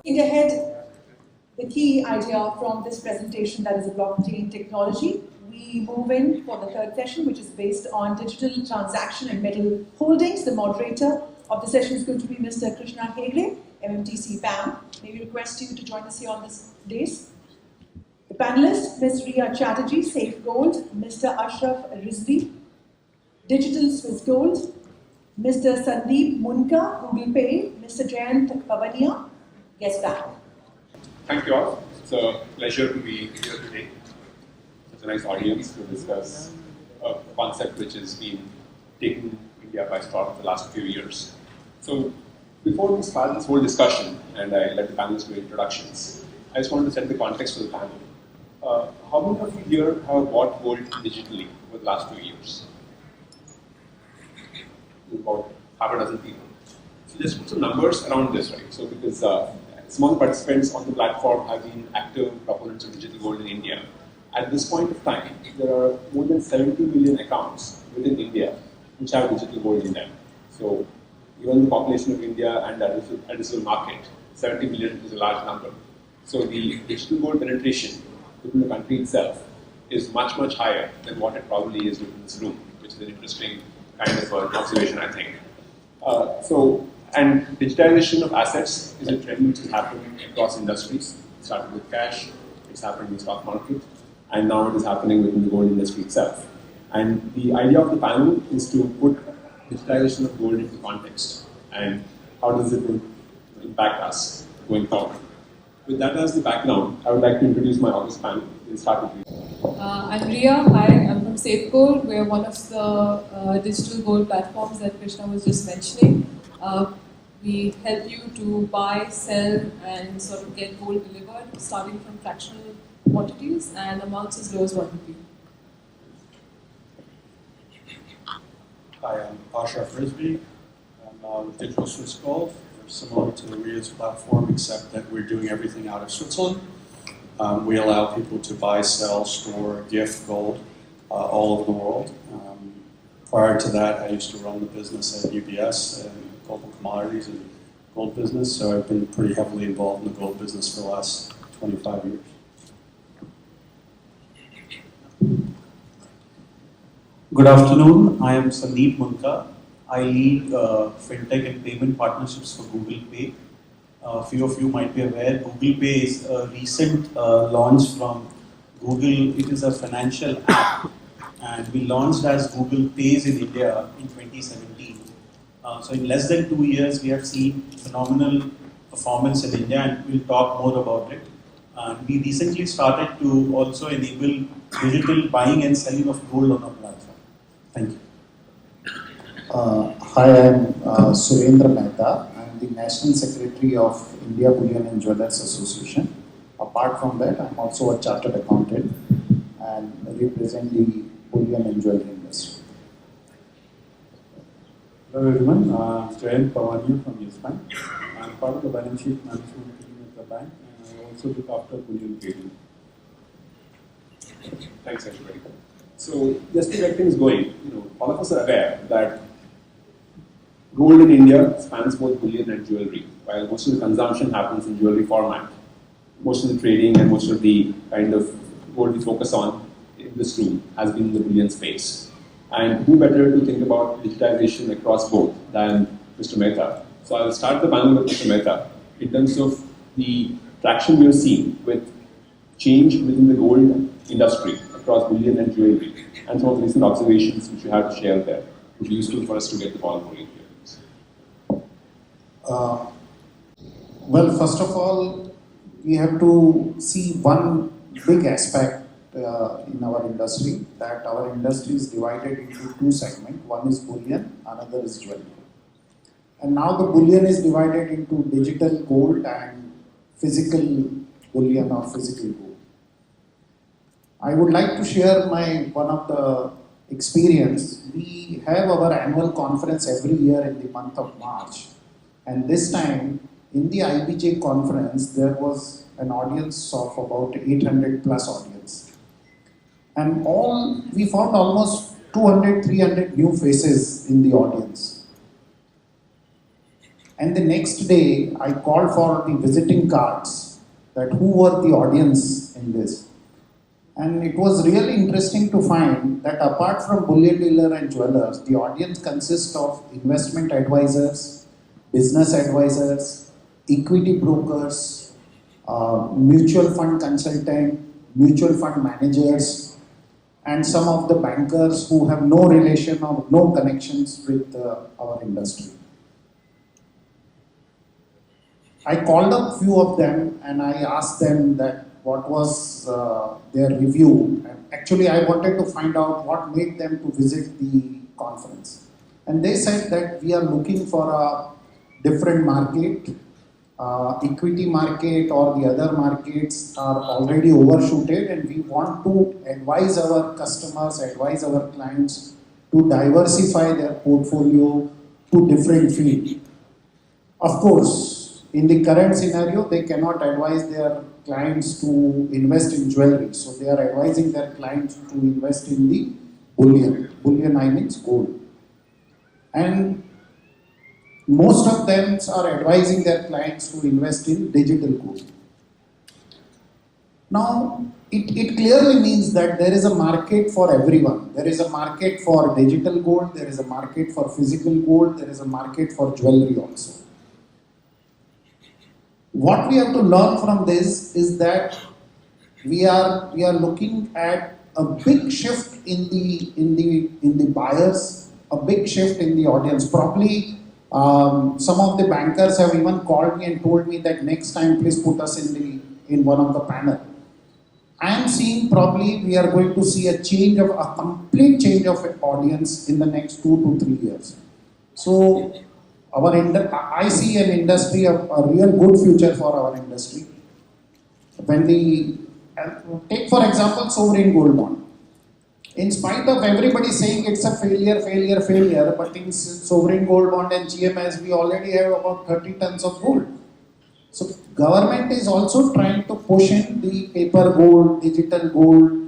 Ahead, the key idea from this presentation, that is a blockchain technology. We move in for the third session, which is based on digital transaction and metal holdings. The moderator of the session is going to be Mr. Krishna Hegde, MMTC PAM. May we request you to join us here on this dais. The panelists, Ms. Riya Chatterjee, Safe Gold, Mr. Ashraf Rizvi, Digital Swiss Gold, Mr. Sandeep Munka, Google Pay, Mr. Jayant Pavania, Guest Bank. Thank you all. It's a pleasure to be here today. It's a nice audience to discuss a concept which has been taking India by storm for the last few years. So before we start this whole discussion, and I let the panelists do introductions, I just wanted to set the context for the panel. How many of you here have bought gold digitally over the last 2 years? About half a dozen people. So just put some numbers around this, right? So because some of the participants on the platform have been active proponents of digital gold in India. At this point of time, there are more than 70 million accounts within India which have digital gold in them. So even the population of India and the addressable market, 70 million is a large number. So the digital gold penetration within the country itself is much, much higher than what it probably is within this room, which is an interesting kind of observation, I think. And digitization of assets is a trend which is happening across industries. It started with cash, it's happened in the stock market, and now it is happening within the gold industry itself. And the idea of the panel is to put digitization of gold into context and how does it impact us going forward. With that as the background, I would like to introduce my August panel. We'll start with you. I'm Riya. Hi, I'm from Safe Gold. We're one of the digital gold platforms that Krishna was just mentioning. We help you to buy, sell, and sort of get gold delivered, starting from fractional quantities and amounts as low as 1 rupee. Hi, I'm Ashraf Rizvi. I'm with Digital Swiss Gold. We're similar to the Riya's platform, except that we're doing everything out of Switzerland. We allow people to buy, sell, store, gift gold all over the world. Prior to that, I used to run the business at UBS and global commodities and gold business, so I've been pretty heavily involved in the gold business for the last 25 years. Good afternoon, I am Sandeep Munka. I lead fintech and payment partnerships for Google Pay. A few of you might be aware, Google Pay is a recent launch from Google. It is a financial app, and we launched as Google Pays in India in 2017. So in less than 2 years, we have seen phenomenal performance in India, and we'll talk more about it. We recently started to also enable digital buying and selling of gold on our platform. Thank you. Hi, I'm Surendra Mehta. I'm the National Secretary of India Bullion and Jewellers Association. Apart from that, I'm also a chartered accountant and represent the bullion and jewelry industry. Hello everyone, Jayant Pavania from Yes Bank. I'm part of the balance sheet management team at the bank, and I also look after bullion trading. Thanks, everybody. So just to get things going, all of us are aware that gold in India spans both bullion and jewelry. While most of the consumption happens in jewelry format, most of the trading and most of the kind of gold we focus on in this room has been in the bullion space. And who better to think about digitization across both than Mr. Mehta. So I'll start the panel with Mr. Mehta in terms of the traction we are seeing with change within the gold industry across bullion and jewelry, and some of the recent observations which you have to share there. It would be useful for us to get the ball rolling here. Well, first of all, we have to see one big aspect in our industry, that our industry is divided into two segments. One is bullion, another is jewelry. And now the bullion is divided into digital gold and physical bullion or physical gold. I would like to share one of the experience. We have our annual conference every year in the month of March. And this time, in the IIGC conference, there was an audience of about 800 plus audience. And we found almost 200, 300 new faces in the audience. And the next day, I called for the visiting cards, that who were the audience in this. And it was really interesting to find that apart from bullion dealer and jewelers, the audience consists of investment advisors, business advisors, equity brokers, mutual fund consultant, mutual fund managers, and some of the bankers who have no relation or no connections with our industry. I called up few of them and I asked them that what was their review. And actually, I wanted to find out what made them to visit the conference. And they said that we are looking for a different market. Equity market or the other markets are already overshooted, and we want to advise our customers, advise our clients to diversify their portfolio to different fields. Of course, in the current scenario, they cannot advise their clients to invest in jewelry. So they are advising their clients to invest in the bullion. Bullion, I means gold. And most of them are advising their clients to invest in digital gold. Now, it clearly means that there is a market for everyone. There is a market for digital gold, there is a market for physical gold, there is a market for jewelry also. What we have to learn from this is that we are looking at a big shift in the buyers, a big shift in the audience. Probably some of the bankers have even called me and told me that next time please put us in one of the panel. I am seeing probably we are going to see a complete change of audience in the next 2 to 3 years. So I see an industry of a real good future for our industry. When take for example sovereign gold bond. In spite of everybody saying it's a failure, but in sovereign gold bond and GMS we already have about 30 tons of gold. So government is also trying to push in the paper gold, digital gold,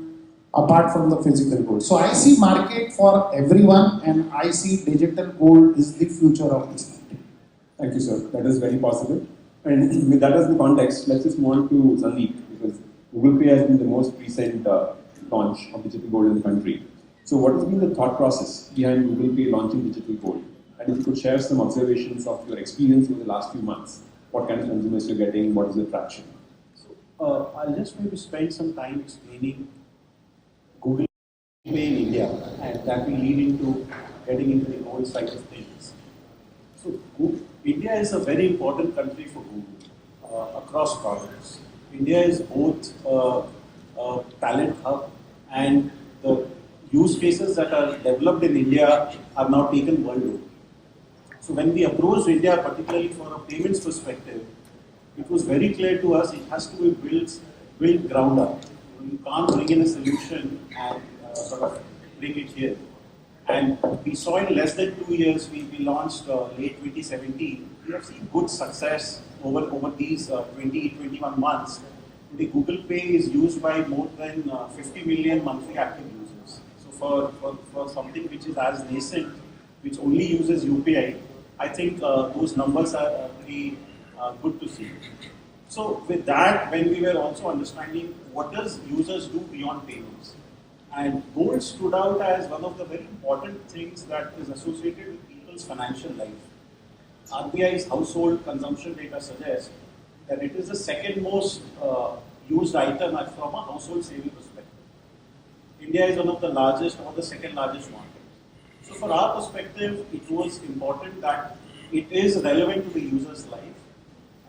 apart from the physical gold. So I see market for everyone, and I see digital gold is the future of this country. Thank you, sir. That is very positive. And with that as the context, let's just move on to Sandeep, because Google Pay has been the most recent launch of digital gold in the country. So what has been the thought process behind Google Pay launching digital gold? And if you could share some observations of your experience over the last few months, what kind of consumers you're getting, what is the traction? So I'll just maybe spend some time explaining Google Pay in India, and that will lead into getting into the gold side of things. So India is a very important country for Google across products. India is both a talent hub, and the use cases that are developed in India are now taken worldwide. So when we approached India, particularly for a payments perspective, it was very clear to us it has to be built ground up. You can't bring in a solution and sort of bring it here. And we saw in less than 2 years, we launched late 2017. We have seen good success over these 21 months. The Google Pay is used by more than 50 million monthly active users. So for something which is as nascent, which only uses UPI, I think those numbers are pretty good to see. So with that, when we were also understanding what does users do beyond payments, and gold stood out as one of the very important things that is associated with people's financial life. RBI's household consumption data suggests that it is the second most used item from a household saving perspective. India is one of the largest or the second largest market. So for our perspective, it was important that it is relevant to the user's life,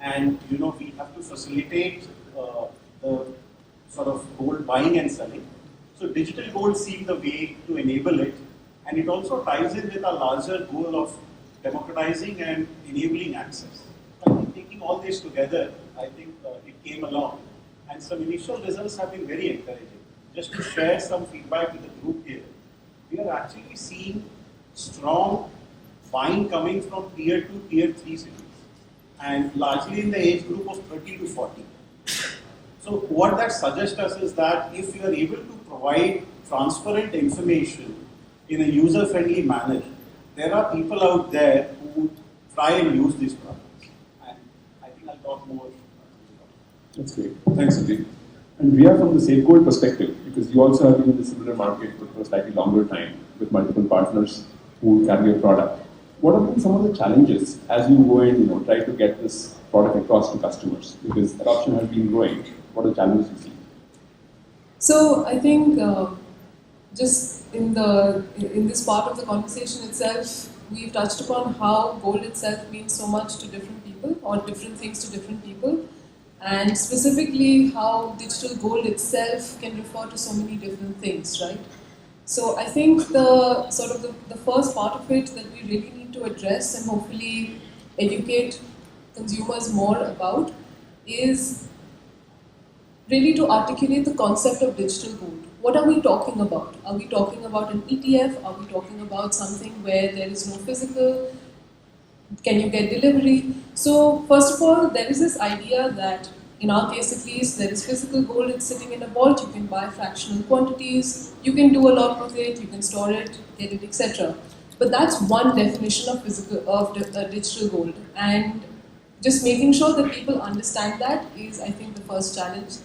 and we have to facilitate the sort of gold buying and selling. So digital gold seemed the way to enable it, and it also ties in with a larger goal of democratizing and enabling access. I think taking all this together, I think it came along, and some initial results have been very encouraging. Just to share some feedback with the group here, we are actually seeing strong buying coming from tier 2, tier 3 cities, and largely in the age group of 30 to 40. So what that suggests us is that if you are able to provide transparent information in a user-friendly manner, there are people out there who, try and use these products. And I think I'll talk more. That's great. Thanks, Sandeep. And Ria, from the Safegold perspective, because you also have been in the similar market for a slightly longer time with multiple partners who carry your product. What have been some of the challenges as you go and try to get this product across to customers? Because adoption has been growing. What are the challenges you see? So I think just in this part of the conversation itself, we've touched upon how gold itself means so much to different people, or different things to different people, and specifically how digital gold itself can refer to so many different things, right? So I think the first part of it that we really need to address and hopefully educate consumers more about is really to articulate the concept of digital gold. What are we talking about? Are we talking about an ETF? Are we talking about something where there is no physical? Can you get delivery? So first of all, there is this idea that, in our case at least, there is physical gold, it's sitting in a vault, you can buy fractional quantities, you can do a lot with it, you can store it, get it, etc. But that's one definition of digital gold. And just making sure that people understand that is, I think, the first challenge.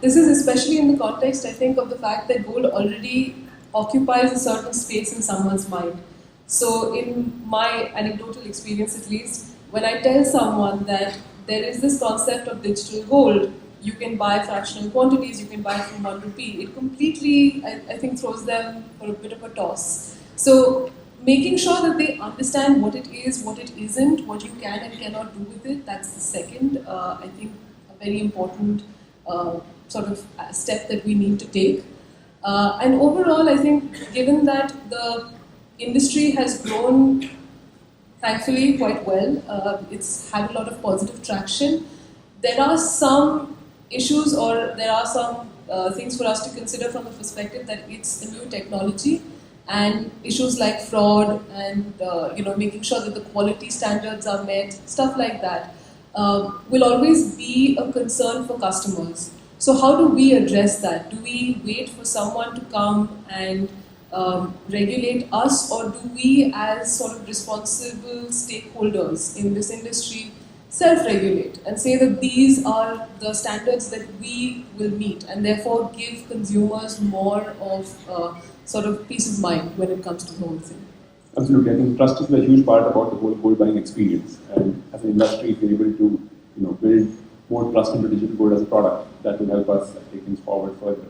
This is especially in the context, I think, of the fact that gold already occupies a certain space in someone's mind. So in my anecdotal experience at least, when I tell someone that there is this concept of digital gold, you can buy fractional quantities, you can buy from 1 rupee, it completely, I think, throws them for a bit of a toss. So making sure that they understand what it is, what it isn't, what you can and cannot do with it, that's the second, I think, a very important step that we need to take. And overall, I think, given that the industry has grown, thankfully, quite well, it's had a lot of positive traction, there are some issues, or there are some things for us to consider from the perspective that it's a new technology, and issues like fraud and making sure that the quality standards are met, stuff like that, will always be a concern for customers. So how do we address that? Do we wait for someone to come and regulate us, or do we, as sort of responsible stakeholders in this industry, self-regulate and say that these are the standards that we will meet, and therefore give consumers more of peace of mind when it comes to the whole thing? Absolutely. I think trust is a huge part about the whole gold buying experience. And as an industry, if we're able to build more trust into digital gold as a product, that will help us take things forward further.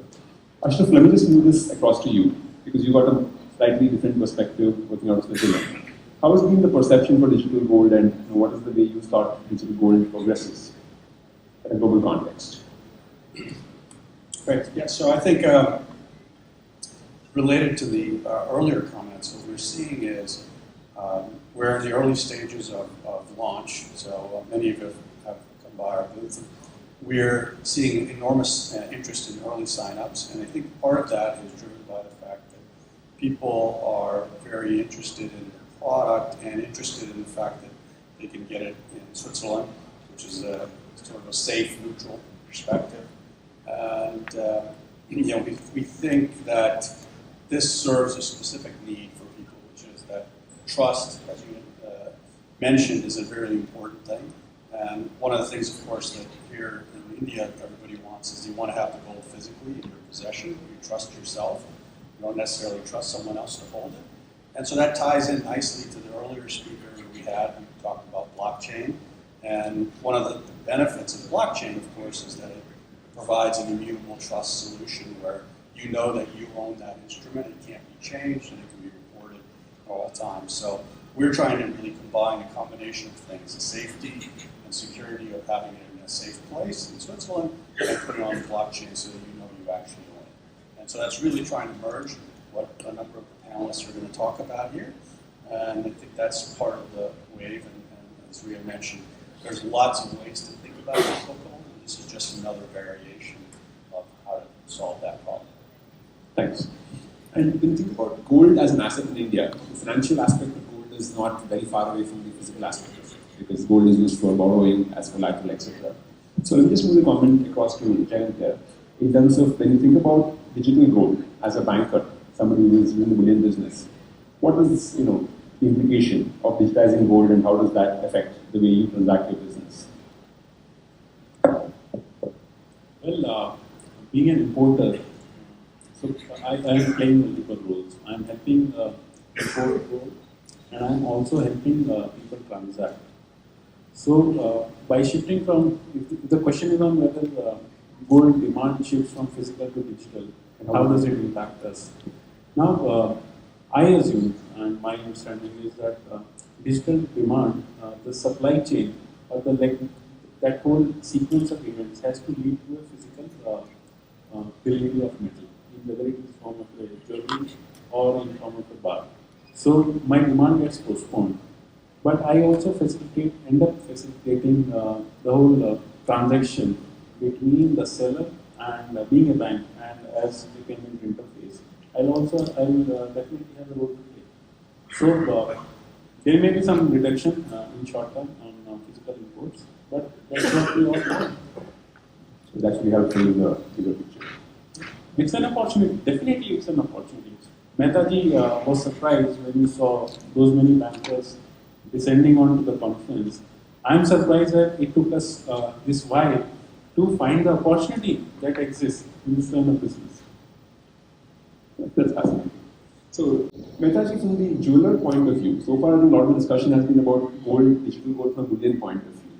Ashraf, let me just move this across to you, because you've got a slightly different perspective working out of Switzerland. How has been the perception for digital gold, and what is the way you thought digital gold progresses in a global context? Great. Yeah, so I think related to the earlier comments, what we're seeing is we're in the early stages of launch, so many of you have come by our booth. We're seeing enormous interest in early signups, and I think part of that is driven by the fact that people are very interested in the product and interested in the fact that they can get it in Switzerland, which is a sort of a safe, neutral perspective. And we think that this serves a specific need for people, which is that trust, as you mentioned, is a very important thing. And one of the things, of course, that here in India everybody wants is you want to have the gold physically in your possession. You trust yourself. You don't necessarily trust someone else to hold it. And so that ties in nicely to the earlier speaker that we had. We talked about blockchain. And one of the benefits of blockchain, of course, is that it provides an immutable trust solution where you know that you own that instrument, it can't be changed, and it can be reported at all times. So we're trying to really combine a combination of things, the safety and security of having it in a safe place in Switzerland, and put it on the blockchain so that you know you actually own it. And so that's really trying to merge what a number of the panelists are going to talk about here. And I think that's part of the wave, and as Ria mentioned, there's lots of ways to think about digital gold, and this is just another variation of how to solve that problem. Thanks. And when you think about gold as an asset in India, the financial aspect of gold is not very far away from the physical aspect of it, because gold is used for borrowing, as collateral, etc. So let me just move the comment across to Jayant here. In terms of when you think about digital gold as a banker, somebody who is in the bullion business, what does the implication of digitizing gold and how does that affect the way you transact your business? Well, being an importer, so I am playing multiple roles. I am helping import gold, and I am also helping people transact. So by shifting from, if the question is on whether gold demand shifts from physical to digital, and how does it impact us? Now, I assume, and my understanding is that digital demand, the supply chain, or that whole sequence of events has to lead to a physical delivery of metal, whether it is in form of a jewelry or in form of a bar. So my demand gets postponed. But I also end up facilitating the whole transaction between the seller and being a bank and as the payment interface. I'll definitely have a role to play. So there may be some reduction in short term on physical imports, but that's what we all want. So that will help in the bigger picture. It's an opportunity. Definitely, it's an opportunity. Mehtaji was surprised when he saw those many bankers descending onto the conference. I'm surprised that it took us this while to find the opportunity that exists in this line of business. That's fascinating. So, Mehtaji, from the jeweler point of view, so far I think a lot of the discussion has been about gold, digital gold from a bullion point of view.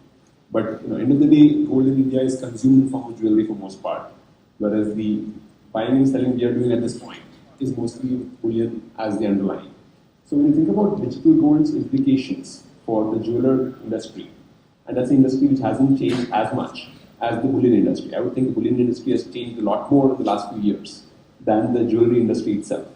But end of the day, gold in India is consumed in form of jewelry for most part, whereas the buying and selling we are doing at this point is mostly bullion as the underlying. So when you think about digital gold's implications for the jeweler industry, and that's an industry which hasn't changed as much as the bullion industry. I would think the bullion industry has changed a lot more in the last few years than the jewelry industry itself.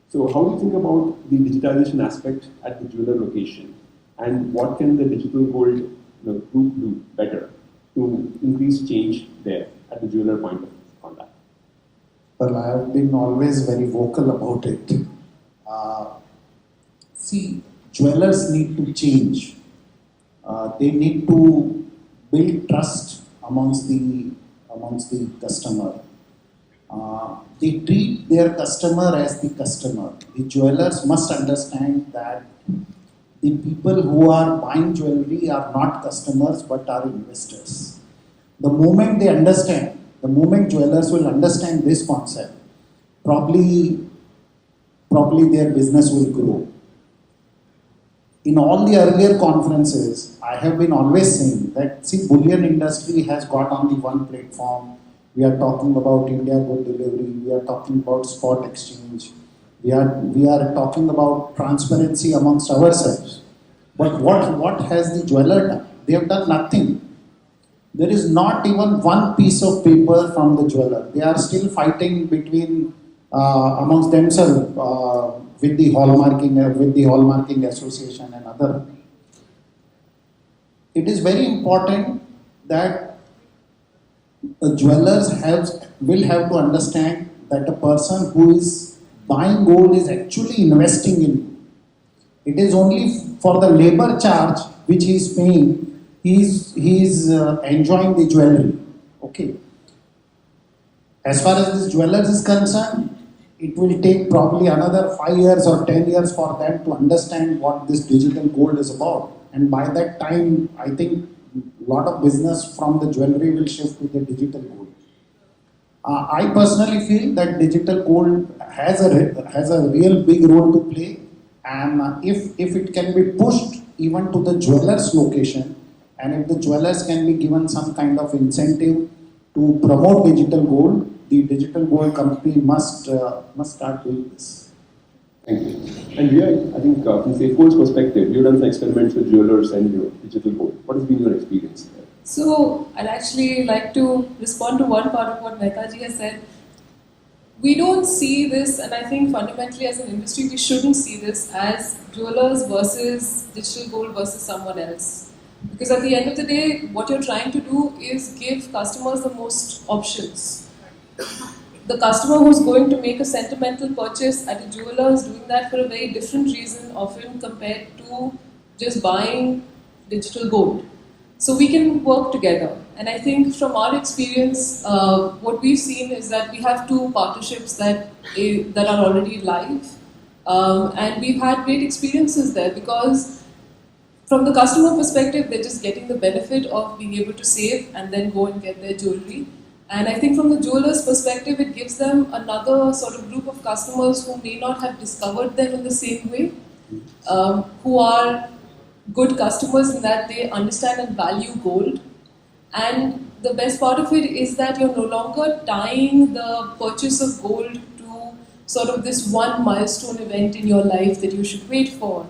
So how do you think about the digitalization aspect at the jeweler location, and what can the digital gold group do better to increase change there at the jeweler point of contact? Well, I have been always very vocal about it. See, jewelers need to change. They need to build trust amongst the customer. They treat their customer as the customer. The jewelers must understand that the people who are buying jewelry are not customers but are investors. The moment they understand, the moment jewelers will understand this concept, probably their business will grow. In all the earlier conferences, I have been always saying that, see, bullion industry has got on the one platform. We are talking about India Good Delivery. We are talking about spot exchange. We are talking about transparency amongst ourselves. But what has the jeweler done? They have done nothing. There is not even one piece of paper from the jeweler. They are still fighting between amongst themselves with the hallmarking association and other. It is very important that the jewelers will have to understand that a person who is buying gold is actually investing in it. It is only for the labor charge which he is paying. He is enjoying the jewelry. Okay. As far as this jewelers is concerned, it will take probably another 5 years or 10 years for them to understand what this digital gold is about. And by that time, I think a lot of business from the jewelry will shift to the digital gold. I personally feel that digital gold has a real big role to play, and if it can be pushed even to the jewelers' location, and if the jewelers can be given some kind of incentive to promote digital gold, the digital gold company must start doing this. Thank you. And we are, I think, from Safegold's perspective, you've done some experiments with jewelers and digital gold. What has been your experience there? So, I'd actually like to respond to one part of what Mehtaji has said. We don't see this, and I think fundamentally as an industry, we shouldn't see this as jewelers versus digital gold versus someone else. Because at the end of the day, what you're trying to do is give customers the most options. The customer who's going to make a sentimental purchase at a jeweler is doing that for a very different reason, often compared to just buying digital gold. So we can work together. And I think from our experience, what we've seen is that we have two partnerships that are already live. And we've had great experiences there because from the customer perspective, they're just getting the benefit of being able to save and then go and get their jewelry. And I think from the jeweler's perspective, it gives them another sort of group of customers who may not have discovered them in the same way, who are good customers in that they understand and value gold. And the best part of it is that you're no longer tying the purchase of gold to sort of this one milestone event in your life that you should wait for,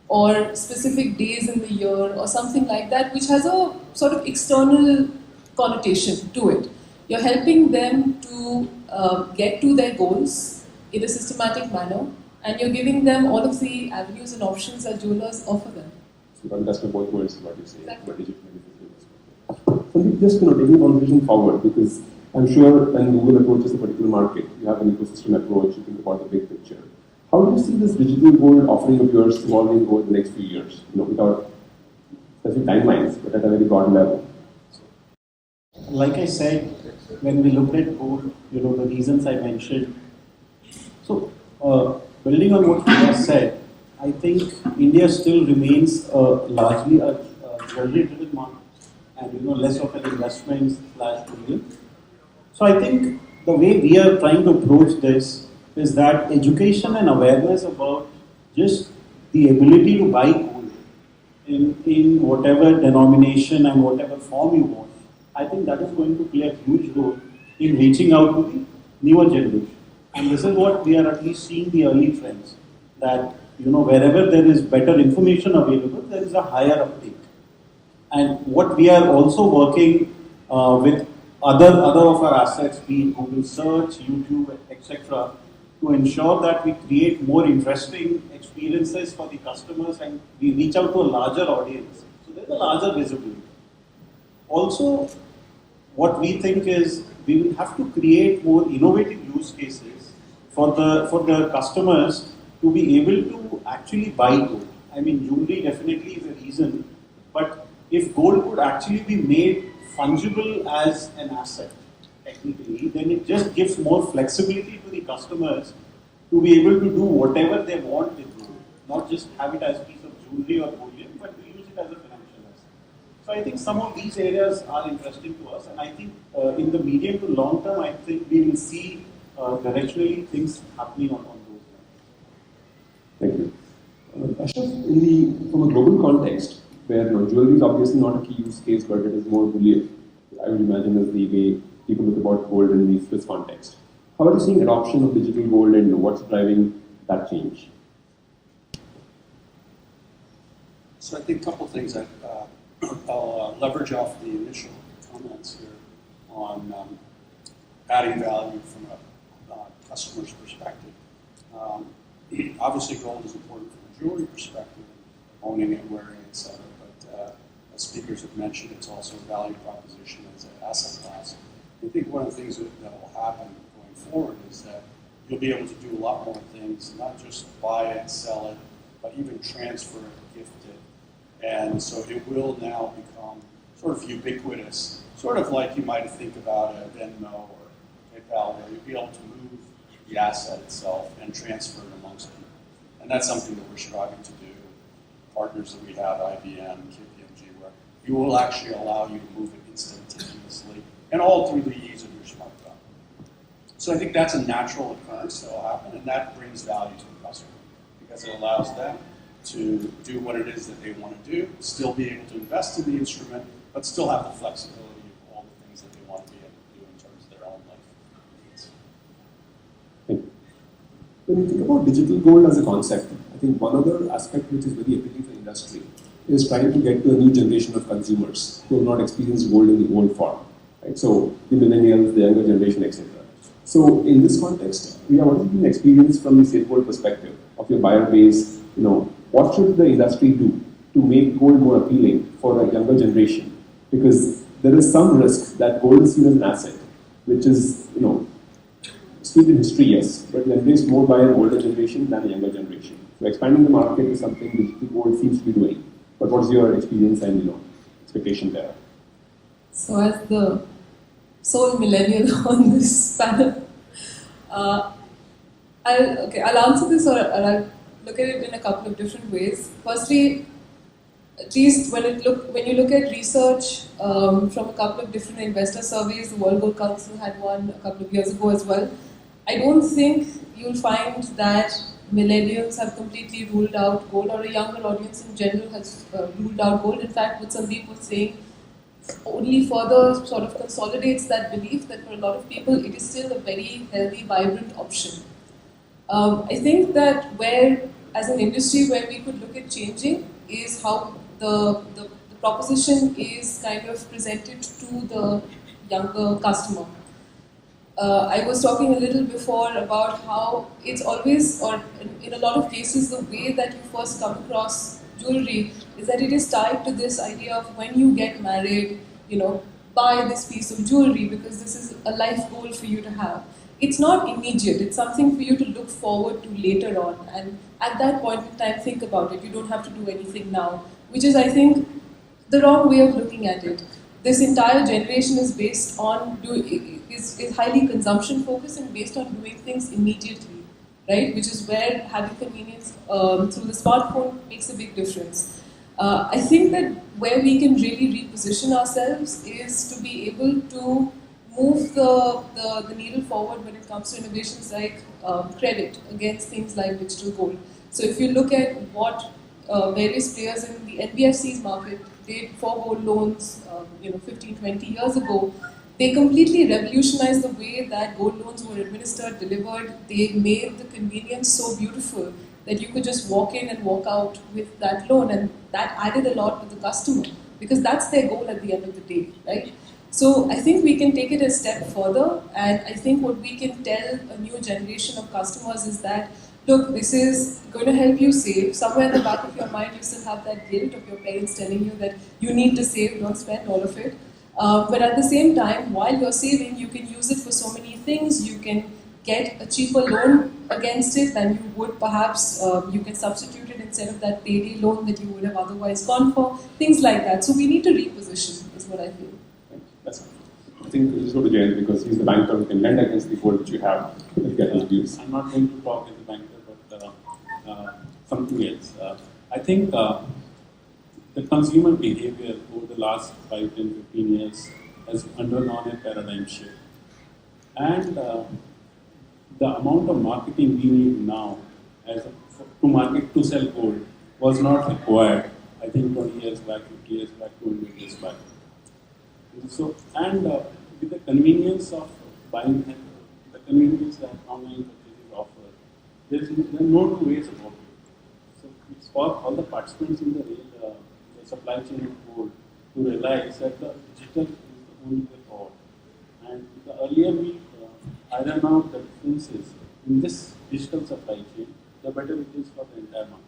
or specific days in the year, or something like that, which has a sort of external connotation to it. You're helping them to get to their goals in a systematic manner, and you're giving them all of the avenues and options that jewelers offer them. So you understand both words what you say, Exactly. but digital and physical. So just taking the conversation forward, because I'm sure when Google approaches a particular market, you have an ecosystem approach, you think about the big picture. How do you see this digital gold offering of yours evolving over the next few years? Without specific timelines, but at a very broad level. Like I said, when we looked at gold, the reasons I mentioned. So, building on what you just said, I think India still remains largely a jewelry-driven market, and less of an investment/bullion. So I think the way we are trying to approach this is that education and awareness about just the ability to buy gold in whatever denomination and whatever form you want. I think that is going to play a huge role in reaching out to the newer generation. And this is what we are at least seeing the early trends, that wherever there is better information available, there is a higher uptake. And what we are also working with other of our assets, be it Google Search, YouTube, etc., to ensure that we create more interesting experiences for the customers and we reach out to a larger audience. So there's a larger visibility. Also, what we think is we will have to create more innovative use cases for the customers to be able to actually buy gold. I mean, jewelry definitely is a reason, but if gold could actually be made fungible as an asset, technically, then it just gives more flexibility to the customers to be able to do whatever they want with gold, not just have it as a piece of jewelry or bullion, but to use it as a financial asset. So I think some of these areas are interesting to us, and I think in the medium to long term, I think we will see directionally things happening on those lines. Thank you. Ashraf, from a global context, where jewelry is obviously not a key use case, but it is more bullion, I would imagine is the way people look about gold in the Swiss context. How are you seeing adoption of digital gold and what's driving that change? So I think a couple of things that I'll leverage off the initial comments here on adding value from a customer's perspective. Obviously, gold is important from a jewelry perspective, owning it, wearing it, etc. But as speakers have mentioned, it's also a value proposition as an asset class. I think one of the things that will happen going forward is that you'll be able to do a lot more things, not just buy it, sell it, but even transfer it, gift it. And so it will now become sort of ubiquitous, sort of like you might think about a Venmo or PayPal, where you'll be able to move the asset itself and transfer it amongst people. And that's something that we're striving to do. Partners that we have, IBM, KPMG, where you will actually allow you to move it instantaneously, and all through the ease of your smartphone. So I think that's a natural occurrence that will happen, and that brings value to the customer, because it allows them to do what it is that they want to do, still be able to invest in the instrument, but still have the flexibility of all the things that they want to be able to do in terms of their own life needs. When you think about digital gold as a concept, I think one other aspect which is very appealing for the industry is trying to get to a new generation of consumers who have not experienced gold in the old form. Right? So the millennials, the younger generation, etc. So in this context, what has been the experience from the safe gold perspective of your buyer base? What should the industry do to make gold more appealing for a younger generation? Because there is some risk that gold is seen as an asset, which is, steeped in history, yes, but embraced more by an older generation than a younger generation. So expanding the market is something digital gold seems to be doing. But what's your experience and expectation there? So as the sole millennial on this panel, I'll answer this, or I'll look at it in a couple of different ways. Firstly, at least when you look at research from a couple of different investor surveys, the World Gold Council had one a couple of years ago as well. I don't think you'll find that millennials have completely ruled out gold, or a younger audience in general has ruled out gold. In fact, what Sandeep was saying only further sort of consolidates that belief that for a lot of people it is still a very healthy, vibrant option. I think that as an industry, where we could look at changing is how the proposition is kind of presented to the younger customer. I was talking a little before about how it's always, or in a lot of cases, the way that you first come across jewelry is that it is tied to this idea of when you get married, buy this piece of jewelry because this is a life goal for you to have. It's not immediate, it's something for you to look forward to later on, and at that point in time think about it. You don't have to do anything now, which is, I think, the wrong way of looking at it. This entire generation is based on is highly consumption focused and based on doing things immediately, right? Which is where having convenience through the smartphone makes a big difference. I think that where we can really reposition ourselves is to be able to move the needle forward when it comes to innovations like credit against things like digital gold. So if you look at what various players in the NBFCs market did for gold loans 15, 20 years ago, they completely revolutionized the way that gold loans were administered, delivered. They made the convenience so beautiful that you could just walk in and walk out with that loan, and that added a lot to the customer because that's their goal at the end of the day, right? So I think we can take it a step further, and I think what we can tell a new generation of customers is that, look, this is going to help you save. Somewhere in the back of your mind, you still have that guilt of your parents telling you that you need to save, don't spend all of it. But at the same time, while you're saving, you can use it for so many things. You can get a cheaper loan against it than you would perhaps, you can substitute it instead of that payday loan that you would have otherwise gone for, things like that. So we need to reposition, is what I feel. That's I think we'll just go to Jayant because he's the banker who can lend against the gold which you have. I'm not going to talk as a banker, but something else. I think the consumer behavior over the last 5, 10, 15 years has undergone a paradigm shift. And the amount of marketing we need now to sell gold was not required, I think 20 years back, 50 years back, 200 years back. So, and with the convenience of buying, the convenience that online purchases offer, there are no two ways about it. So it's for all the participants in the supply chain of gold to realize that the digital is the only way forward. And the earlier we iron out the differences in this digital supply chain, the better it is for the entire market.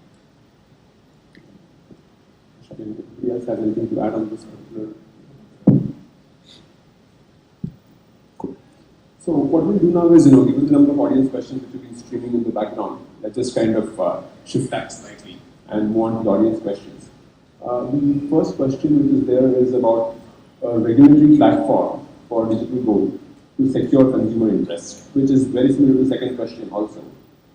Anybody else have anything to add on this particular? Cool. So what we'll do now is, given the number of audience questions which have been streaming in the background, let's just kind of shift that slightly and move on to the audience questions. The first question which is there is about a regulatory platform for digital gold to secure consumer interest, which is very similar to the second question also.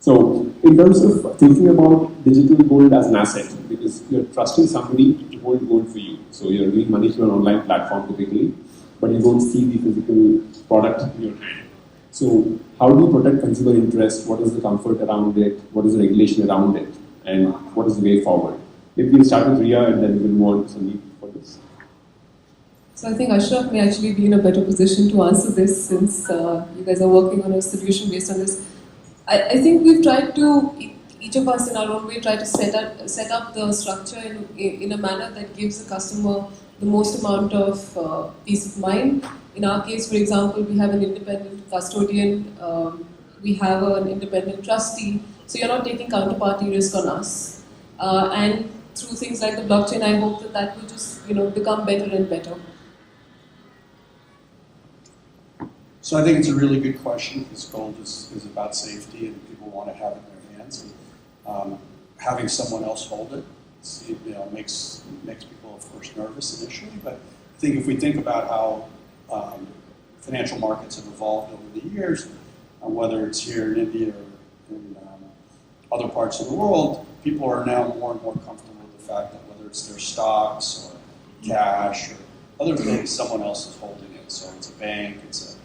So, in terms of thinking about digital gold as an asset, because you're trusting somebody to hold gold for you. So, you're doing money through an online platform typically, but you don't see the physical product in your hand. So, how do you protect consumer interest? What is the comfort around it? What is the regulation around it? And what is the way forward? Maybe we'll start with Ria and then we'll move on to Sandeep for this. So I think Ashraf may actually be in a better position to answer this since you guys are working on a solution based on this. I think we've tried to, each of us in our own way, try to set up the structure in a manner that gives the customer the most amount of peace of mind. In our case, for example, we have an independent custodian, we have an independent trustee, so you're not taking counterparty risk on us. And through things like the blockchain, I hope that will just become better and better. So I think it's a really good question because gold is about safety and people want to have it in their hands. And having someone else hold it, makes people, of course, nervous initially. But I think if we think about how financial markets have evolved over the years, whether it's here in India or in other parts of the world, people are now more and more comfortable with the fact that whether it's their stocks or cash or other things, someone else is holding it. So it's a bank, it's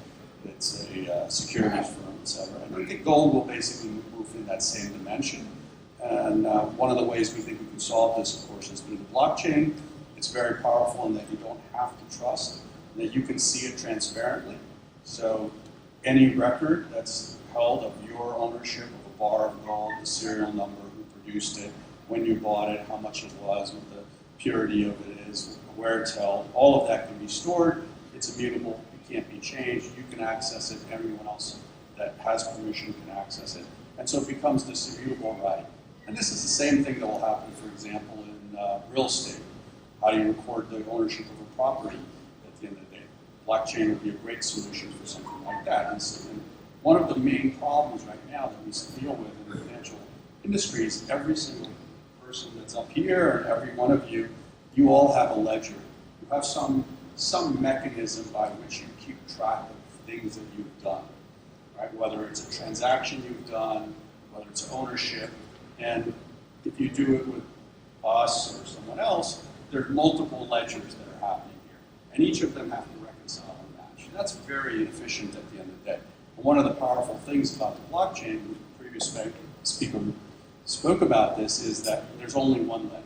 a securities firm, etc. And I think gold will basically move in that same dimension. And one of the ways we think we can solve this, of course, is through the blockchain. It's very powerful in that you don't have to trust, and that you can see it transparently. So any record that's held of your ownership of a bar of gold, the serial number, who produced it, when you bought it, how much it was, what the purity of it is, where it's held, all of that can be stored. It's immutable. It can't be changed. You can access it. Everyone else that has permission can access it. And so it becomes this immutable right. And this is the same thing that will happen, for example, in real estate. How do you record the ownership of a property at the end of the day? Blockchain would be a great solution for something like that. And so, one of the main problems right now that we deal with in the financial industry is every single person that's up here and every one of you, you all have a ledger. You have some mechanism by which you keep track of things that you've done, right? Whether it's a transaction you've done, whether it's ownership, and if you do it with us or someone else, there's multiple ledgers that are happening here, and each of them have to reconcile and match. And that's very inefficient at the end of the day. And one of the powerful things about the blockchain, the previous speaker spoke about this, is that there's only one ledger,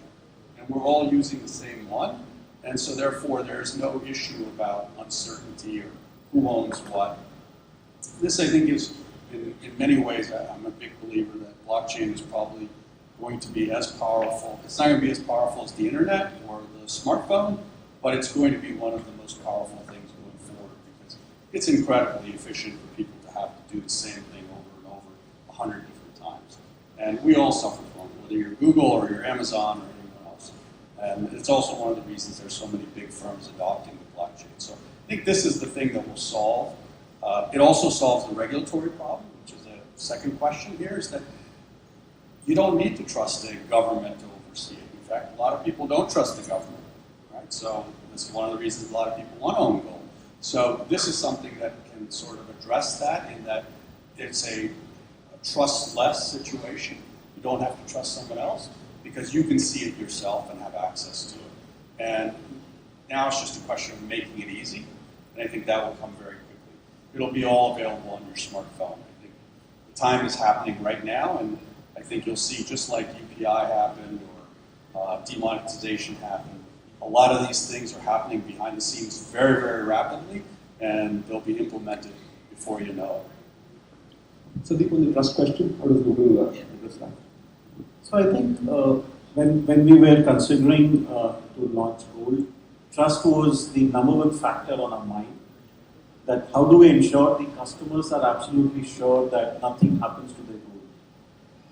and we're all using the same one, and so therefore there's no issue about uncertainty or who owns what. This, I think, is in many ways, I'm a big believer that blockchain is probably going to be as powerful. It's not going to be as powerful as the internet or the smartphone, but it's going to be one of the most powerful things going forward because it's incredibly efficient for people to have to do the same thing over and over 100 different times. And we all suffer from it, whether you're Google or you're Amazon or anyone else. And it's also one of the reasons there's so many big firms adopting the blockchain. So I think this is the thing that will solve. It also solves the regulatory problem, which is a second question here, is that you don't need to trust the government to oversee it. In fact, a lot of people don't trust the government, right? So this is one of the reasons a lot of people want to own gold. So this is something that can sort of address that in that it's a trustless situation. You don't have to trust someone else because you can see it yourself and have access to it. And now it's just a question of making it easy, and I think that will come very quickly. It'll be all available on your smartphone. I think the time is happening right now, and I think you'll see, just like UPI happened or demonetization happened, a lot of these things are happening behind the scenes very, very rapidly, and they'll be implemented before you know it. So, Deep, on the trust question, how does Google address that? So I think when we were considering to launch gold, trust was the number one factor on our mind. That how do we ensure the customers are absolutely sure that nothing happens to their gold?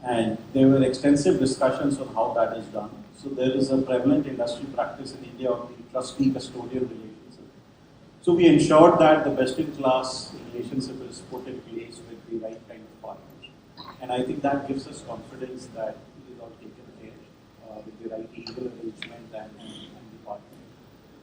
And there were extensive discussions on how that is done. So there is a prevalent industry practice in India on the trustee-custodian relationship. So we ensured that the best-in-class relationship is put in place with the right kind of partners. And I think that gives us confidence that it is all taken care with the right legal arrangement and the partner.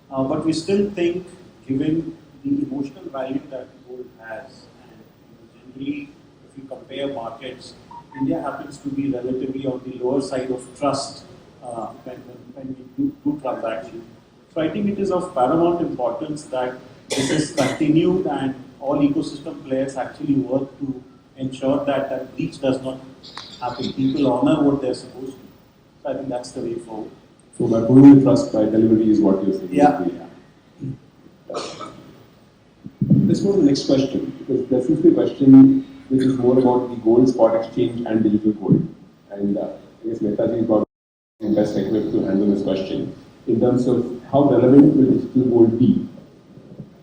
But we still think, given the emotional value that gold has, and generally, if you compare markets, India happens to be relatively on the lower side of trust when we do transactions. So I think it is of paramount importance that this is continued and all ecosystem players actually work to ensure that that breach does not happen. People honor what they're supposed to. So I think that's the way forward. So by proving trust by delivery is what you're saying. Yeah. Let's go to the next question, because there seems to be a question which is more about the gold spot exchange and digital gold. And I guess Mehtaji is probably best equipped to handle this question in terms of how relevant will digital gold be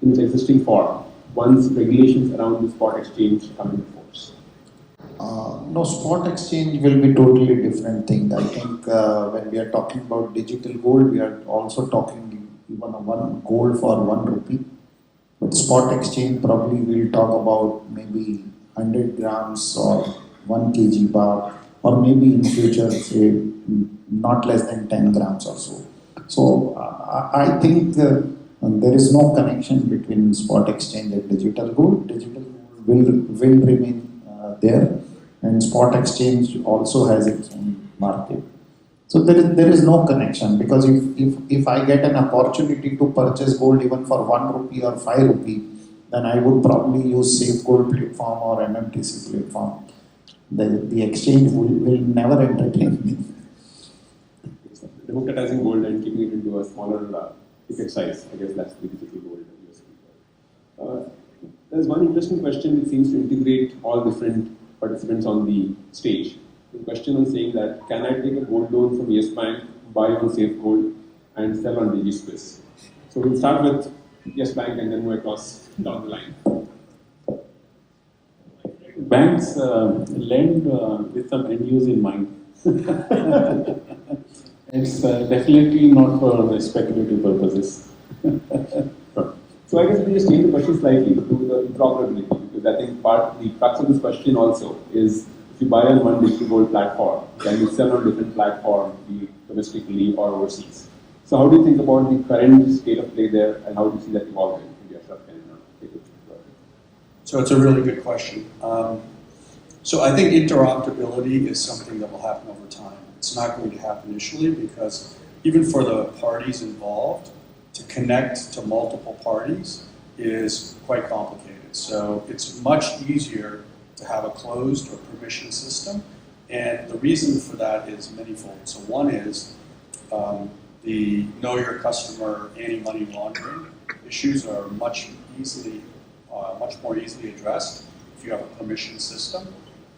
in its existing form once regulations around the spot exchange come into force. No, spot exchange will be totally different thing. I think when we are talking about digital gold, we are also talking even one gold for 1 rupee. But spot exchange probably we'll talk about maybe 100 grams or 1 kg bar, or maybe in future say not less than 10 grams or so. So I think there is no connection between spot exchange and digital gold. Digital gold will remain there. and spot exchange also has its own market. So there is no connection, because if I get an opportunity to purchase gold even for 1 rupee or 5 rupee, then I would probably use Safe Gold platform or MMTC platform. The exchange will never entertain me. Democratizing gold and keeping it into a smaller ticket size, I guess that's the digital gold that you're speaking of. There's one interesting question which seems to integrate all different participants on the stage. The question on saying that, can I take a gold loan from Yes Bank, buy on Safe Gold, and sell on DigiSwiss? So we'll start with Yes Bank and then move across down the line. Banks lend with some end use in mind. It's definitely not for speculative purposes. So I guess we just change the question slightly to the interoperability, because I think the crux of this question also is, if you buy on one digital gold platform, can you sell on different platforms, be it domestically or overseas? So how do you think about the current state of play there, and how do you see that evolving? So it's a really good question. So I think interoperability is something that will happen over time. It's not going to happen initially, because even for the parties involved, to connect to multiple parties is quite complicated. So it's much easier to have a closed or permission system. And the reason for that is manifold. So one is the know your customer anti-money laundering issues are much more easily addressed if you have a permission system.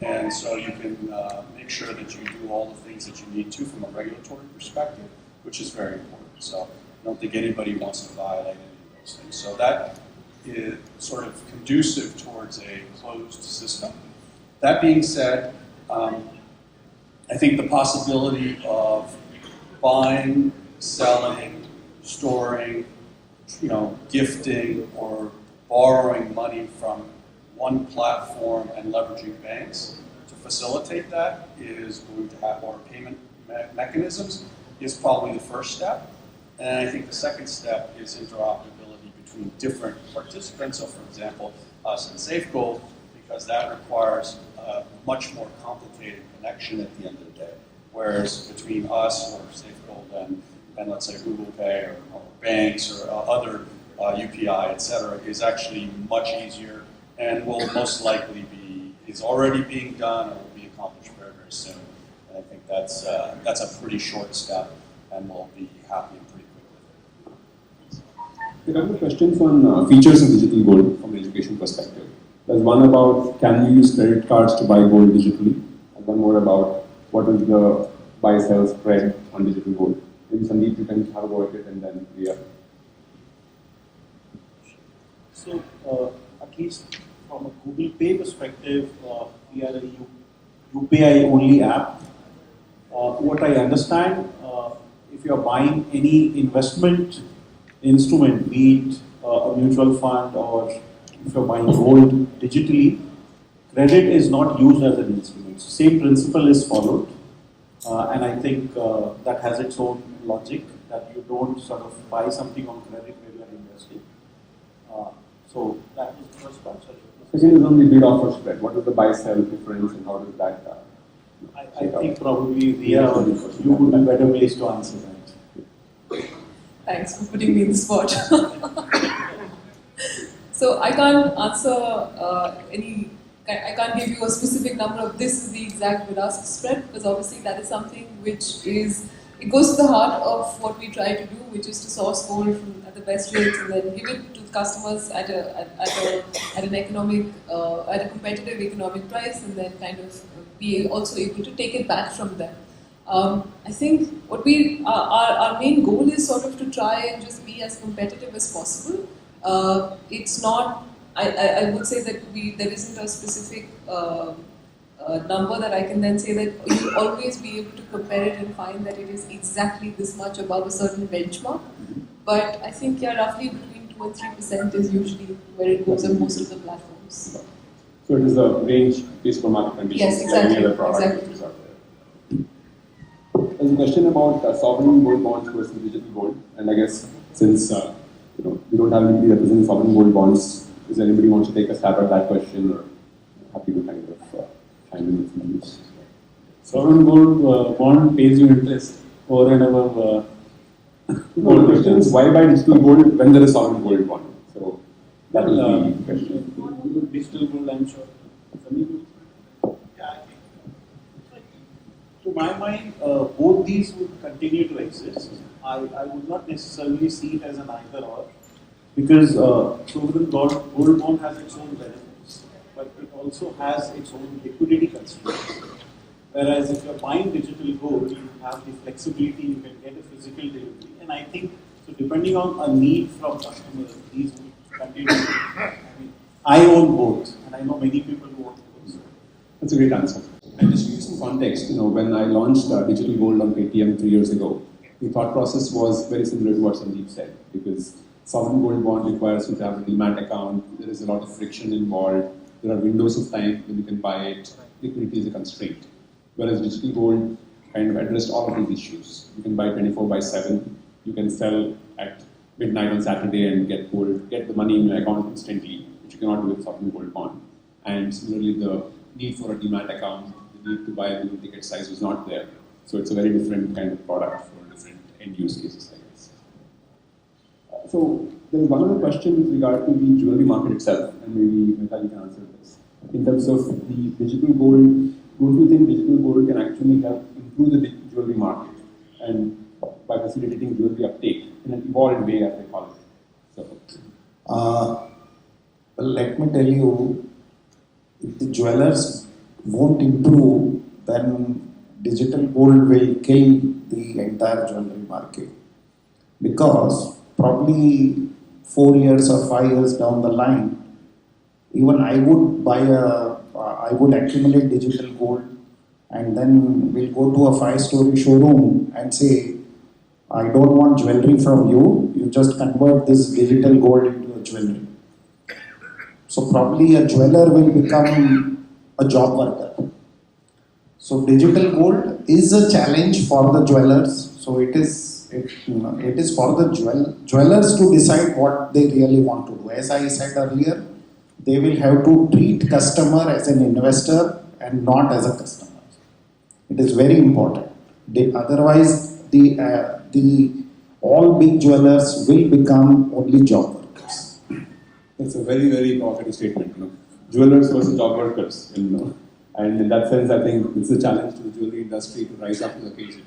And so you can make sure that you do all the things that you need to from a regulatory perspective, which is very important. So I don't think anybody wants to violate any of those things. So that is sort of conducive towards a closed system. That being said, I think the possibility of buying, selling, storing, gifting, or borrowing money from one platform and leveraging banks to facilitate that is going to have more payment mechanisms is probably the first step. And I think the second step is interoperability between different participants. So for example, us and SafeGold, because that requires a much more complicated connection at the end of the day. Whereas between us or SafeGold and let's say Google Pay or banks or other UPI, et cetera, is actually much easier and will most likely is already being done and will be accomplished very, very soon. And I think that's a pretty short step, and we'll be happy pretty quickly. There are a couple of questions on features of digital gold from an education perspective. There's one about, can you use credit cards to buy gold digitally? And one more about, what is the buy-sell spread on digital gold? Maybe Sandeep, you can have a go at it, and then Ria. So, at least from a Google Pay perspective, we are a UPI-only app. What I understand, if you are buying any investment instrument, be it a mutual fund or if you're buying gold digitally, credit is not used as an instrument. So same principle is followed, and I think that has its own logic, that you don't sort of buy something on credit when you are investing. So that is the first part. Second is on the bid offer spread. What is the buy-sell difference, and how does that? I think probably Ria or you would be better placed to answer that. Thanks for putting me in the spot. So I can't answer I can't give you a specific number of this is the exact bid-ask spread, because obviously that is something which it goes to the heart of what we try to do, which is to source gold at the best rates and then give it to customers at an economic, at a competitive economic price, and then kind of be also able to take it back from them. I think what our main goal is sort of to try and just be as competitive as possible. It's not, I would say that there isn't a specific number that I can then say that you'll always be able to compare it and find that it is exactly this much above a certain benchmark. But I think, roughly between 2 and 3% is usually where it goes on most of the platforms. So it is a range based on market conditions. Yes, exactly. Like any other product which is out there. There's a question about sovereign gold bonds versus digital gold, and I guess since we don't have anybody representing sovereign gold bonds, does anybody want to take a stab at that question, or happy to kind of Sovereign gold bond pays you interest over and above. The question is why buy digital gold when there is sovereign gold bond? So that will be the question. Digital gold, I'm sure. Yeah, I think, to my mind, both these would continue to exist. I would not necessarily see it as an either or, because sovereign gold bond has its own benefits, but it also has its own liquidity constraints. Whereas if you're buying digital gold, you have the flexibility, you can get a physical delivery. And I think, so depending on a need from customers, these will continue. I own both, and I know many people who own both. That's a great answer. And just to give some context, when I launched digital gold on Paytm 3 years ago, the thought process was very similar to what Sandeep said, because sovereign gold bond requires you to have a demat account, there is a lot of friction involved, there are windows of time when you can buy it, liquidity is a constraint. Whereas digital gold kind of addressed all of these issues. You can buy 24/7, you can sell at midnight on Saturday and get the money in your account instantly, which you cannot do with sovereign gold bond. And similarly, the need for a demat account, the need to buy a little ticket size was not there. So it's a very different kind of product for different end use cases, I guess. So there is one other question with regard to the jewelry market itself, and maybe Mehta, you can answer this. In terms of the digital gold, don't you think digital gold can actually help improve the jewelry market and by facilitating jewelry uptake in an evolved way, as they call it? So, Well, let me tell you, if the jewelers won't improve, then digital gold will kill the entire jewelry market. Because probably 4 years or 5 years down the line, even I would accumulate digital gold and then we'll go to a 5-story showroom and say, I don't want jewelry from you, you just convert this digital gold into a jewelry. So probably a jeweler will become a job worker. So digital gold is a challenge for the jewelers. So it is for the jewelers to decide what they really want to do. As I said earlier, they will have to treat customer as an investor and not as a customer. It is very important. Otherwise, all big jewelers will become only job workers. that's a very, very provocative statement. Jewelers versus job workers. And in that sense, I think it's a challenge to the jewelry industry to rise up to the occasion.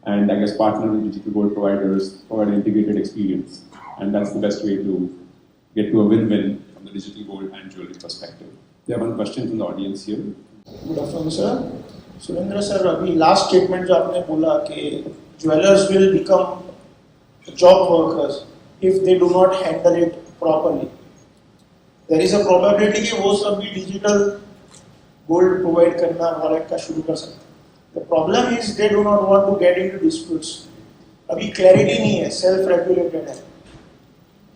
And I guess partner with digital gold providers, provide an integrated experience. And that's the best way to get to a win-win from the digital gold and jewelry perspective. We have one question from the audience here. Good afternoon, sir. Surendra sir, अभी last statement जो आपने बोला कि jewelers will become job workers if they do not handle it properly. There is a probability कि वो सब भी digital gold provide करना wallet का शुरू कर सकते हैं. The problem is they do not want to get into disputes. अभी clarity नहीं है, self-regulated है.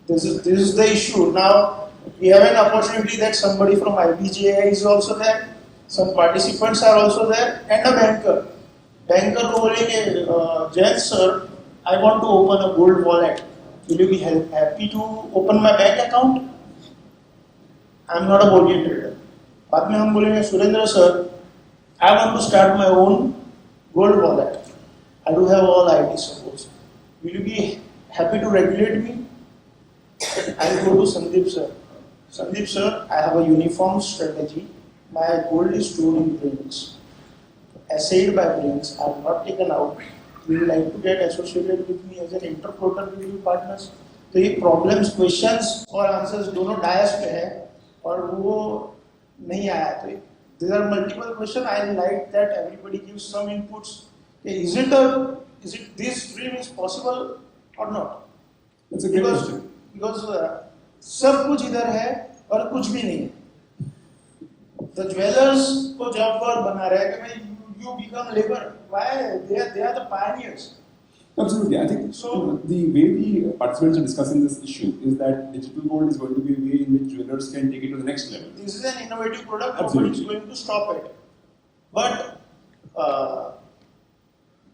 This is the issue. Now we have an opportunity that somebody from IIGC is also there. Some participants are also there and a banker. Banker को बोलेंगे, Jayant sir, I want to open a gold wallet. Will you be happy to open my bank account? I am not a bullion trader. बाद में हम बोलेंगे, Surendra sir, I want to start my own gold wallet. I do have all IT support. Will you be happy to regulate me? I will go to Sandeep sir. Sandeep sir, I have a uniform strategy. My gold is stored in bricks. Assayed by bricks, I have not taken out. Will you like to get associated with me as an interpreter with your partners? तो ये problems, questions और answers दोनों DISE पे है और वो नहीं आया तो there are multiple questions. I like that everybody gives some inputs. Is it this dream is possible or not? That's a great question. Because सब कुछ इधर है और कुछ भी नहीं है. The jewelers को job work बना रहे हैं कि you become labor. Why? They are the pioneers. Absolutely. I think so. The way the participants are discussing this issue is that digital gold is going to be a way in which jewelers can take it to the next level. This is an innovative product. Absolutely. Nobody is going to stop it. But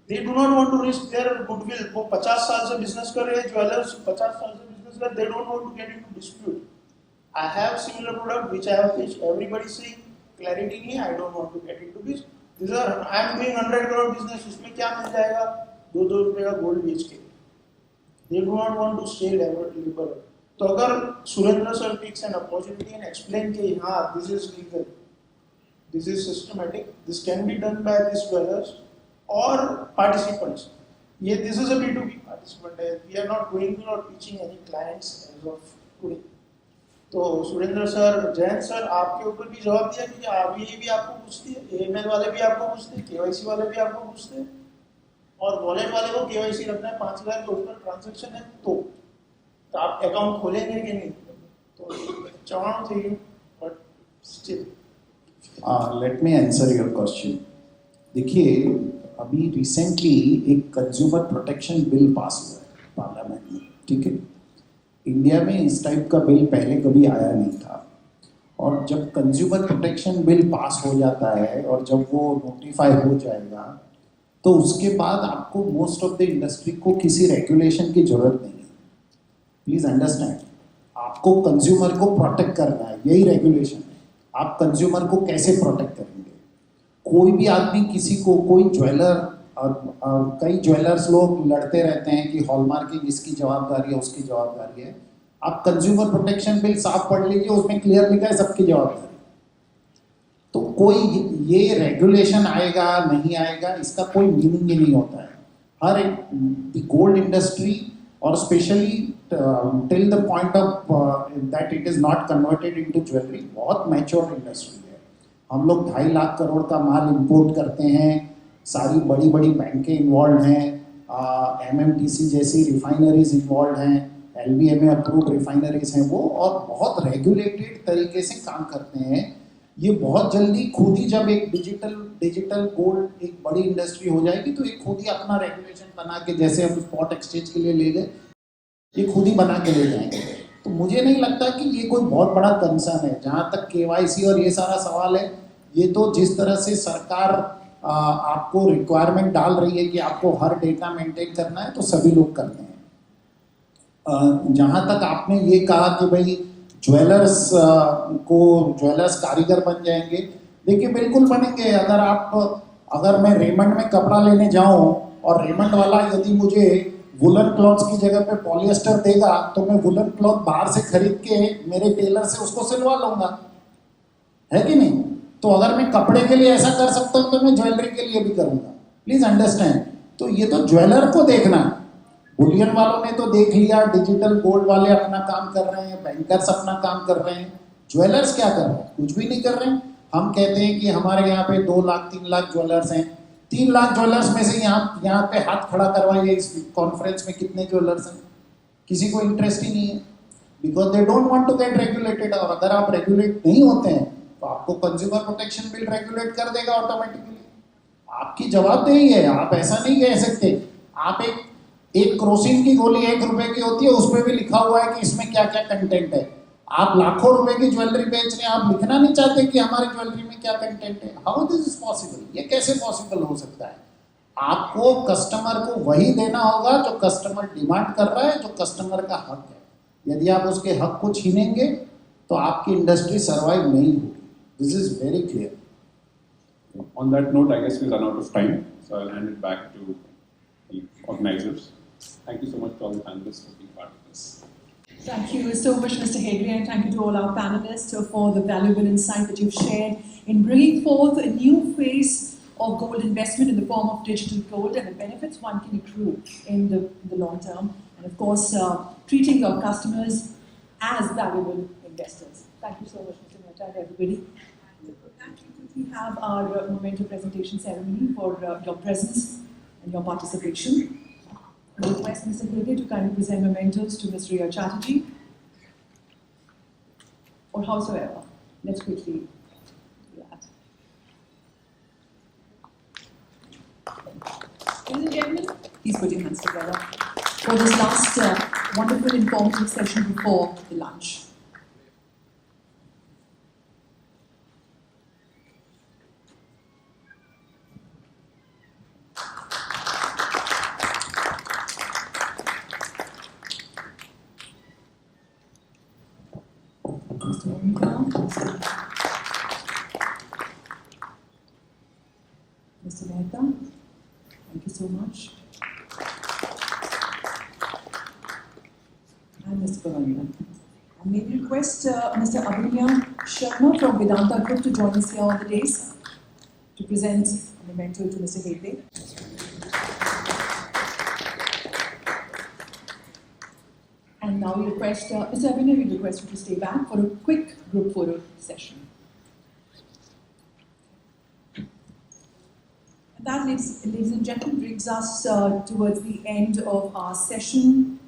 they do not want to risk their goodwill. वो 50 साल से business कर रहे हैं jewelers 50 साल से business कर they don't want to get into dispute. I have similar product which I have pitched. Everybody saying clarity नहीं है, I don't want to get into this, this are I am doing 100 crore business, उसमें क्या मिल जाएगा 2-2 रुपए का gold बेच के, they do not want to stay liberal. तो अगर Surendra sir takes an opportunity and explain कि हाँ this is legal, this is systematic, this can be done by this jewellers और पार्टिसिपेंट्स, ये this is a B2B participant है, we are not going और teaching any clients as of today. तो Surendra sir, Jayant sir, आपके ऊपर भी जवाब दिया कि अभी भी आपको पूछती है, AML वाले भी आपको पूछते हैं, KYC वाले भी आपको पूछते हैं, और वॉलेट वाले को KYC रखना है 5,000 के ऊपर ट्रांजैक्शन है तो आप अकाउंट खोलेंगे कि नहीं. तो चौहान थे you, but still let me answer your question. देखिए, अभी रिसेंटली एक कंज्यूमर प्रोटेक्शन बिल पास हुआ है पार्लियामेंट में, ठीक है. इंडिया में इस टाइप का बिल पहले कभी आया नहीं था, और जब कंज्यूमर प्रोटेक्शन बिल पास हो जाता है और जब वो नोटिफाई हो जाएगा तो उसके बाद आपको मोस्ट ऑफ द इंडस्ट्री को किसी रेगुलेशन की जरूरत नहीं है. प्लीज अंडरस्टैंड, आपको कंज्यूमर को प्रोटेक्ट करना है, यही रेगुलेशन है. आप कंज्यूमर को कैसे प्रोटेक्ट करेंगे? कोई भी आदमी किसी को, कोई ज्वेलर और कई ज्वेलर्स लोग लड़ते रहते हैं कि हॉलमार्किंग इसकी जवाबदारी है, उसकी जवाबदारी है. आप कंज्यूमर प्रोटेक्शन बिल साफ पढ़ लीजिए, उसमें क्लियर लिखा है सबकी जवाबदारी. तो कोई ये रेगुलेशन आएगा नहीं आएगा इसका कोई मीनिंग ही नहीं होता है. हर एक गोल्ड इंडस्ट्री और specially till the point of that it is not converted into jewellery, बहुत मैच्योर इंडस्ट्री है. हम लोग 2.5 लाख करोड़ का माल इंपोर्ट करते हैं, सारी बड़ी बड़ी बैंकें इन्वॉल्व हैं, MMTC जैसी रिफाइनरीज इन्वॉल्व हैं, LBMA अप्रूव्ड रिफाइनरीज हैं वो, और बहुत रेगुलेटेड तरीके से काम करते हैं. ये बहुत जल्दी खुद ही, जब एक डिजिटल गोल्ड एक बड़ी इंडस्ट्री हो जाएगी तो ये खुद ही अपना रेगुलेशन बना के, जैसे हम स्पॉट एक्सचेंज के लिए ले गए, ये खुद ही बना के ले जाएंगे. तो मुझे नहीं लगता कि ये कोई बहुत बड़ा कंसर्न है. जहाँ तक KYC और ये सारा सवाल है, ये तो जिस तरह से सरकार आपको रिक्वायरमेंट डाल रही है कि आपको हर डेटा मेंटेन करना है, तो सभी लोग करते हैं. जहाँ तक आपने ये कहा कि भाई ज्वेलर्स कारीगर बन जाएंगे, देखिए बिल्कुल बनेंगे. अगर मैं रेमंड में कपड़ा लेने जाऊं और रेमंड वाला यदि मुझे वुलन क्लॉथ्स की जगह पे पॉलिएस्टर देगा तो मैं वुलन क्लॉथ बाहर से खरीद के मेरे टेलर से उसको सिलवा लूंगा, है कि नहीं? तो अगर मैं कपड़े के लिए ऐसा कर सकता हूं तो मैं ज्वेलरी के लिए भी करूंगा. Please understand. तो ये तो ज्वेलर को देखना है. बुलियन वालों ने तो देख लिया, डिजिटल गोल्ड वाले अपना काम कर रहे हैं, बैंकर्स अपना काम कर रहे हैं. ज्वेलर्स क्या कर रहे हैं? कुछ भी नहीं कर रहे हैं. हम कहते हैं कि हमारे यहाँ पे 2 लाख 3 लाख ज्वेलर्स हैं. 3 लाख ज्वेलर्स में से यहाँ पे हाथ खड़ा करवाइए इस कॉन्फ्रेंस में, कितने ज्वेलर्स हैं? किसी को इंटरेस्ट ही नहीं है, because they don't want to get regulated. और अगर आप रेगुलेट नहीं होते हैं तो आपको कंज्यूमर प्रोटेक्शन बिल रेगुलेट कर देगा ऑटोमेटिकली. आपकी जवाबदेही है, आप ऐसा नहीं कह सकते. आप एक क्रोसिन की गोली 1 रुपए की होती है, उसमें भी लिखा हुआ है कि इसमें क्या क्या कंटेंट है. आप लाखों रुपए की ज्वेलरी बेच रहे हैं, आप लिखना नहीं चाहते कि हमारी ज्वेलरी में क्या कंटेंट है. How this is possible? ये कैसे पॉसिबल हो सकता है? आपको कस्टमर को वही देना होगा जो कस्टमर डिमांड कर रहा है, जो कस्टमर का हक है. यदि आप उसके हक को छीनेंगे तो आपकी इंडस्ट्री सर्वाइव नहीं होगी. This is very clear. On that note, I guess we've run out of time, so I'll hand it back to the organizers. Thank you so much to all the panelists for being part of this. Thank you so much, Mr. Hegre, and thank you to all our panelists for the valuable insight that you've shared in bringing forth a new phase of gold investment in the form of digital gold and the benefits one can accrue in the long term, and of course, treating your customers as valuable investors. Thank you so much, Mr. Mehta, and everybody. We have our memento presentation ceremony for your presence and your participation. I request Mr. Hegre to kindly present mementos to Ms. Riya Chatterjee, or howsoever. Let's quickly do that. Ladies and gentlemen, please put your hands together for this last wonderful informative session before the lunch. you so much. And Mr. Pavania. And may we request Mr. Abhinya Sharma from Vedanta Group to join us here on the dais to present a memento to Mr. Hegde. And now we request, Mr. Abhinya, we request you to stay back for a quick group photo session. And that, ladies and gentlemen, brings us towards the end of our session.